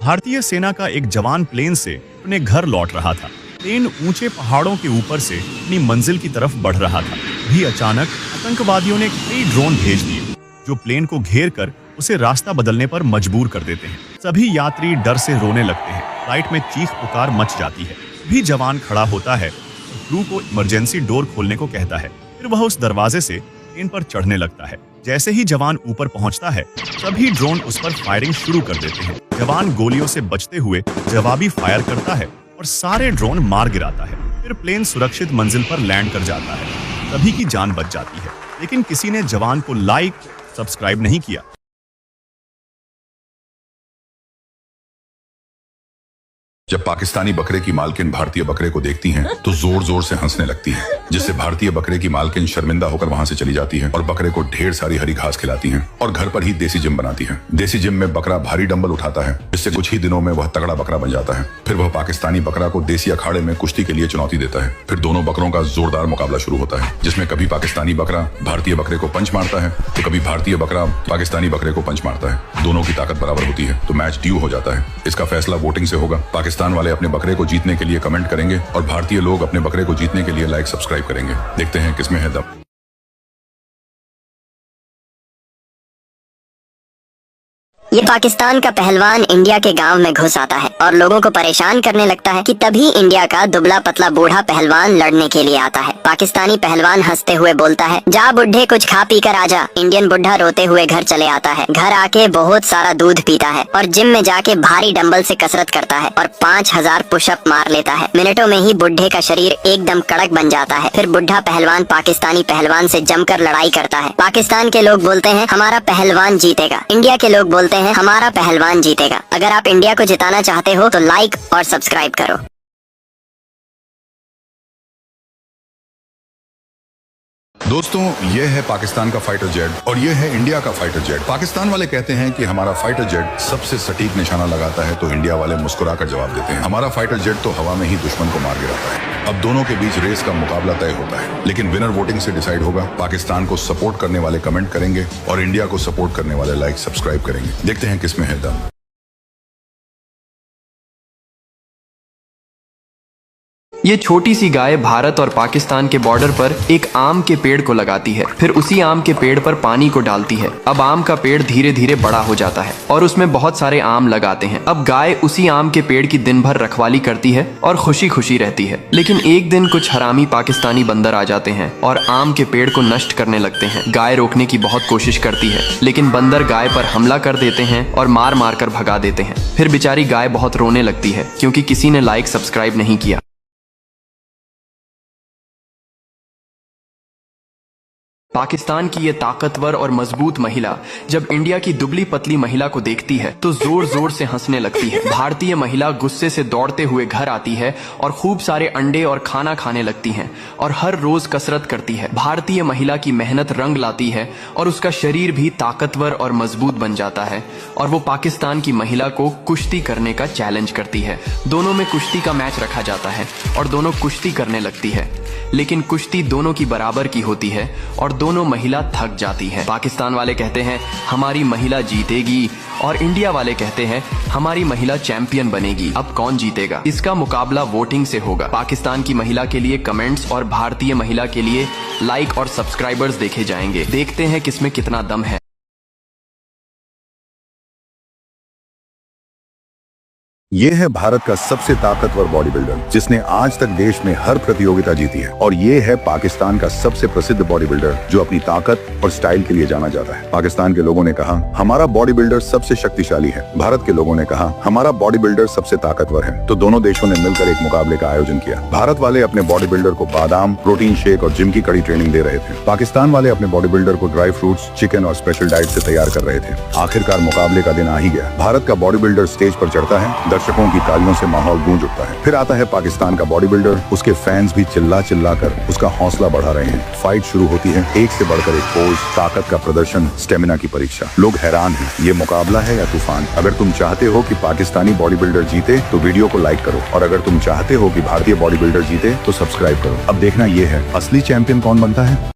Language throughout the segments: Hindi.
भारतीय सेना का एक जवान प्लेन से अपने घर लौट रहा था। प्लेन ऊंचे पहाड़ों के ऊपर से अपनी मंजिल की तरफ बढ़ रहा था। भी अचानक आतंकवादियों ने कई ड्रोन भेज दिए जो प्लेन को घेर कर उसे रास्ता बदलने पर मजबूर कर देते हैं। सभी यात्री डर से रोने लगते हैं। फ्लाइट में चीख पुकार मच जाती है। भी जवान खड़ा होता है, क्रू को इमरजेंसी डोर खोलने को कहता है। फिर वह उस दरवाजे से प्लेन पर चढ़ने लगता है। जैसे ही जवान ऊपर पहुंचता है, सभी ड्रोन उस पर फायरिंग शुरू कर देते हैं। जवान गोलियों से बचते हुए जवाबी फायर करता है और सारे ड्रोन मार गिराता है। फिर प्लेन सुरक्षित मंजिल पर लैंड कर जाता है। सभी की जान बच जाती है, लेकिन किसी ने जवान को लाइक, सब्सक्राइब नहीं किया। जब पाकिस्तानी बकरे की मालकिन भारतीय बकरे को देखती हैं, तो जोर जोर से हंसने लगती है, जिससे भारतीय बकरे की मालकिन शर्मिंदा होकर वहां से चली जाती है और बकरे को ढेर सारी हरी घास खिलाती हैं और घर पर ही देसी जिम बनाती है। देसी जिम में बकरा भारी डंबल उठाता है, जिससे कुछ ही दिनों में वह तगड़ा बकरा बन जाता है। फिर वह पाकिस्तानी बकरा को देसी अखाड़े में कुश्ती के लिए चुनौती देता है। फिर दोनों बकरों का जोरदार मुकाबला शुरू होता है, जिसमें कभी पाकिस्तानी बकरा भारतीय बकरे को पंच मारता है, तो कभी भारतीय बकरा पाकिस्तानी बकरे को पंच मारता है। दोनों की ताकत बराबर होती है, तो मैच ड्यू हो जाता है। इसका फैसला वोटिंग से होगा। पाकिस्तान वाले अपने बकरे को जीतने के लिए कमेंट करेंगे और भारतीय लोग अपने बकरे को जीतने के लिए लाइक, सब्सक्राइब करेंगे। देखते हैं किसमें है दम। ये पाकिस्तान का पहलवान इंडिया के गांव में घुस आता है और लोगों को परेशान करने लगता है कि तभी इंडिया का दुबला पतला बूढ़ा पहलवान लड़ने के लिए आता है। पाकिस्तानी पहलवान हंसते हुए बोलता है, जा बुढ़े कुछ खा पी कर आजा। इंडियन बुढ़ा रोते हुए घर चले आता है। घर आके बहुत सारा दूध पीता है और जिम में जाके भारी डंबल से कसरत करता है और 5000 पुशअप मार लेता है। मिनटों में ही बुढ़े का शरीर एकदम कड़क बन जाता है। फिर बुढ़ा पहलवान पाकिस्तानी पहलवान से जमकर लड़ाई करता है। पाकिस्तान के लोग बोलते हैं, हमारा पहलवान जीतेगा। इंडिया के लोग बोलते हैं, हमारा पहलवान जीतेगा। अगर आप इंडिया को जिताना चाहते हो तो लाइक और सब्सक्राइब करो। दोस्तों, ये है पाकिस्तान का फाइटर जेट और ये है इंडिया का फाइटर जेट। पाकिस्तान वाले कहते हैं कि हमारा फाइटर जेट सबसे सटीक निशाना लगाता है, तो इंडिया वाले मुस्कुराकर जवाब देते हैं, हमारा फाइटर जेट तो हवा में ही दुश्मन को मार गिराता है। अब दोनों के बीच रेस का मुकाबला तय होता है, लेकिन विनर वोटिंग से डिसाइड होगा। पाकिस्तान को सपोर्ट करने वाले कमेंट करेंगे और इंडिया को सपोर्ट करने वाले लाइक, सब्सक्राइब करेंगे। देखते हैं किसमें है दम। ये छोटी सी गाय भारत और पाकिस्तान के बॉर्डर पर एक आम के पेड़ को लगाती है। फिर उसी आम के पेड़ पर पानी को डालती है। अब आम का पेड़ धीरे धीरे बड़ा हो जाता है और उसमें बहुत सारे आम लगाते हैं। अब गाय उसी आम के पेड़ की दिन भर रखवाली करती है और खुशी खुशी रहती है। लेकिन एक दिन कुछ हरामी पाकिस्तानी बंदर आ जाते हैं और आम के पेड़ को नष्ट करने लगते हैं। गाय रोकने की बहुत कोशिश करती है, लेकिन बंदर गाय पर हमला कर देते हैं और मार मार कर भगा देते हैं। फिर बेचारी गाय बहुत रोने लगती है, क्योंकि किसी ने लाइक, सब्सक्राइब नहीं किया। पाकिस्तान की ये ताकतवर और मजबूत महिला जब इंडिया की दुबली पतली महिला को देखती है तो जोर जोर से हंसने लगती है। भारतीय महिला गुस्से से दौड़ते हुए घर आती है और खूब सारे अंडे और खाना खाने लगती हैं और हर रोज कसरत करती है। भारतीय महिला की मेहनत रंग लाती है और उसका शरीर भी ताकतवर और मजबूत बन जाता है और वो पाकिस्तान की महिला को कुश्ती करने का चैलेंज करती है। दोनों में कुश्ती का मैच रखा जाता है और दोनों कुश्ती करने लगती है, लेकिन कुश्ती दोनों की बराबर की होती है और दोनों महिला थक जाती है। पाकिस्तान वाले कहते हैं, हमारी महिला जीतेगी, और इंडिया वाले कहते हैं, हमारी महिला चैंपियन बनेगी। अब कौन जीतेगा? इसका मुकाबला वोटिंग से होगा। पाकिस्तान की महिला के लिए कमेंट्स और भारतीय महिला के लिए लाइक और सब्सक्राइबर्स देखे जाएंगे। देखते हैं किसमें कितना दम है। ये है भारत का सबसे ताकतवर बॉडी बिल्डर, जिसने आज तक देश में हर प्रतियोगिता जीती है। और ये है पाकिस्तान का सबसे प्रसिद्ध बॉडी बिल्डर, जो अपनी ताकत और स्टाइल के लिए जाना जाता है। पाकिस्तान के लोगों ने कहा, हमारा बॉडी बिल्डर सबसे शक्तिशाली है। भारत के लोगों ने कहा, हमारा बॉडी बिल्डर सबसे ताकतवर है। तो दोनों देशों ने मिलकर एक मुकाबले का आयोजन किया। भारत वाले अपने बॉडी बिल्डर को बादाम, प्रोटीन शेक और जिम की कड़ी ट्रेनिंग दे रहे थे। पाकिस्तान वाले अपने बॉडी बिल्डर को ड्राई फ्रूट्स, चिकन और स्पेशल डाइट से तैयार कर रहे थे। आखिरकार मुकाबले का दिन आ ही गया। भारत का बॉडी बिल्डर स्टेज पर चढ़ता है, दर्शकों की तालियों से माहौल गूंज उठता है। फिर आता है पाकिस्तान का बॉडी बिल्डर, उसके फैंस भी चिल्ला चिल्ला कर उसका हौसला बढ़ा रहे हैं। फाइट शुरू होती है, एक से बढ़कर एक पोज, ताकत का प्रदर्शन, स्टेमिना की परीक्षा। लोग हैरान हैं, ये मुकाबला है या तूफान। अगर तुम चाहते हो कि पाकिस्तानी बॉडी बिल्डर जीते तो वीडियो को लाइक करो, और अगर तुम चाहते हो कि भारतीय बॉडी बिल्डर जीते तो सब्सक्राइब करो। अब देखना ये है असली चैंपियन कौन बनता है।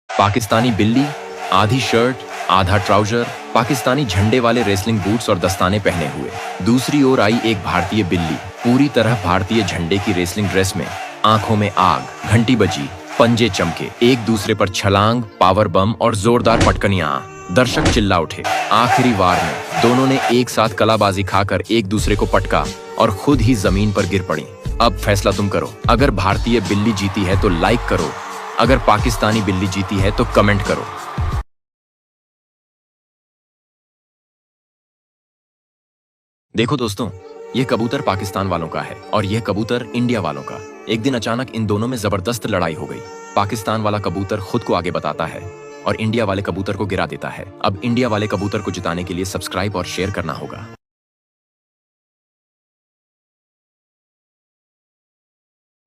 पाकिस्तानी बिल्ली, आधी शर्ट आधा ट्राउजर, पाकिस्तानी झंडे वाले रेसलिंग बूट्स और दस्ताने पहने हुए। दूसरी ओर आई एक भारतीय बिल्ली, पूरी तरह भारतीय झंडे की रेसलिंग ड्रेस में। आंखों में आग, घंटी बजी, पंजे चमके, एक दूसरे पर छलांग, पावर बम और जोरदार पटकनियां। दर्शक चिल्ला उठे। आखिरी वार में दोनों ने एक साथ कलाबाजी खाकर एक दूसरे को पटका और खुद ही जमीन पर गिर पड़ी। अब फैसला तुम करो। अगर भारतीय बिल्ली जीती है तो लाइक करो, अगर पाकिस्तानी बिल्ली जीती है तो कमेंट करो। देखो दोस्तों, ये कबूतर पाकिस्तान वालों का है और यह कबूतर इंडिया वालों का। एक दिन अचानक इन दोनों में जबरदस्त लड़ाई हो गई। पाकिस्तान वाला कबूतर खुद को आगे बताता है और इंडिया वाले कबूतर को गिरा देता है। अब इंडिया वाले कबूतर को जिताने के लिए सब्सक्राइब और शेयर करना होगा।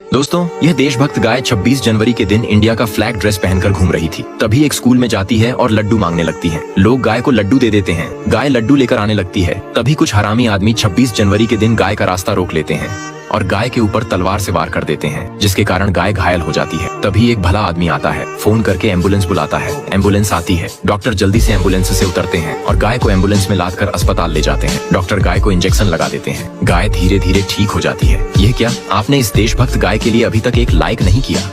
दोस्तों, यह देशभक्त गाय 26 जनवरी के दिन इंडिया का फ्लैग ड्रेस पहनकर घूम रही थी। तभी एक स्कूल में जाती है और लड्डू मांगने लगती है। लोग गाय को लड्डू दे देते हैं। गाय लड्डू लेकर आने लगती है। तभी कुछ हरामी आदमी 26 जनवरी के दिन गाय का रास्ता रोक लेते हैं और गाय के ऊपर तलवार से वार कर देते हैं, जिसके कारण गाय घायल हो जाती है। तभी एक भला आदमी आता है, फोन करके एम्बुलेंस बुलाता है। एम्बुलेंस आती है। डॉक्टर जल्दी से एम्बुलेंस से उतरते हैं और गाय को एम्बुलेंस में लादकर अस्पताल ले जाते हैं। डॉक्टर गाय को इंजेक्शन लगा देते हैं। गाय धीरे धीरे ठीक हो जाती है। यह क्या, आपने इस देशभक्त गाय के लिए अभी तक एक लाइक नहीं किया?